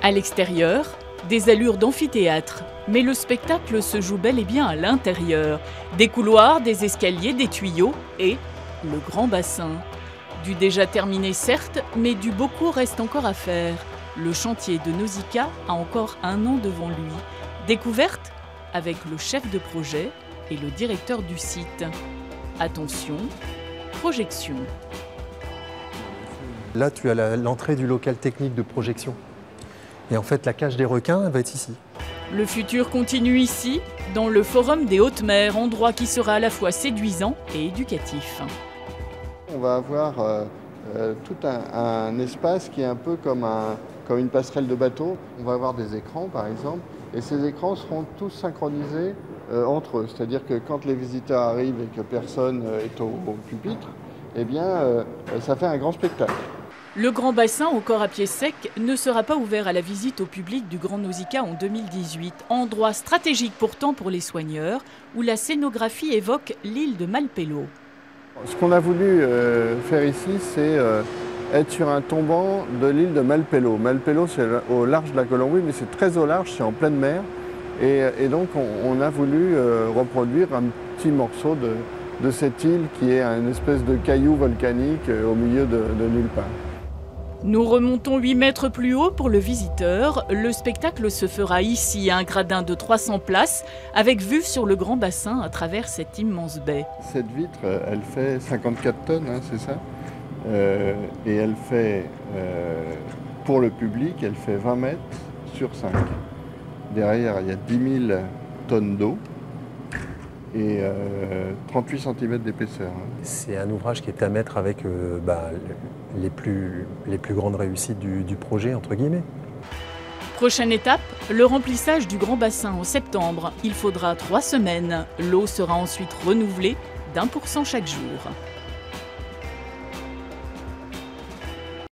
À l'extérieur, des allures d'amphithéâtre, mais le spectacle se joue bel et bien à l'intérieur. Des couloirs, des escaliers, des tuyaux et le grand bassin. Du déjà terminé certes, mais du beaucoup reste encore à faire. Le chantier de Nausicaa a encore 1 an devant lui. Découverte avec le chef de projet et le directeur du site. Attention, projection. Là, tu as l'entrée du local technique de projection. Et en fait, la cage des requins, elle va être ici. Le futur continue ici, dans le Forum des Hautes-Mers, endroit qui sera à la fois séduisant et éducatif. On va avoir tout un espace qui est un peu comme une passerelle de bateau. On va avoir des écrans, par exemple, et ces écrans seront tous synchronisés entre eux. C'est-à-dire que quand les visiteurs arrivent et que personne est au pupitre, eh bien, ça fait un grand spectacle. Le grand bassin, encore à pied sec, ne sera pas ouvert à la visite au public du Grand Nausicaa en 2018. Endroit stratégique pourtant pour les soigneurs, où la scénographie évoque l'île de Malpelo. Ce qu'on a voulu faire ici, c'est être sur un tombant de l'île de Malpelo. Malpelo, c'est au large de la Colombie, mais c'est très au large, c'est en pleine mer. Et donc, on a voulu reproduire un petit morceau de cette île qui est une espèce de caillou volcanique au milieu de nulle part. Nous remontons 8 mètres plus haut pour le visiteur. Le spectacle se fera ici, à un gradin de 300 places, avec vue sur le grand bassin à travers cette immense baie. Cette vitre, elle fait 54 tonnes, hein, c'est ça. Et elle fait, pour le public, elle fait 20 mètres sur 5. Derrière, il y a 10 000 tonnes d'eau et 38 cm d'épaisseur. C'est un ouvrage qui est à mettre avec les plus grandes réussites du projet, entre guillemets. Prochaine étape, le remplissage du grand bassin en septembre. Il faudra 3 semaines. L'eau sera ensuite renouvelée d'1% chaque jour.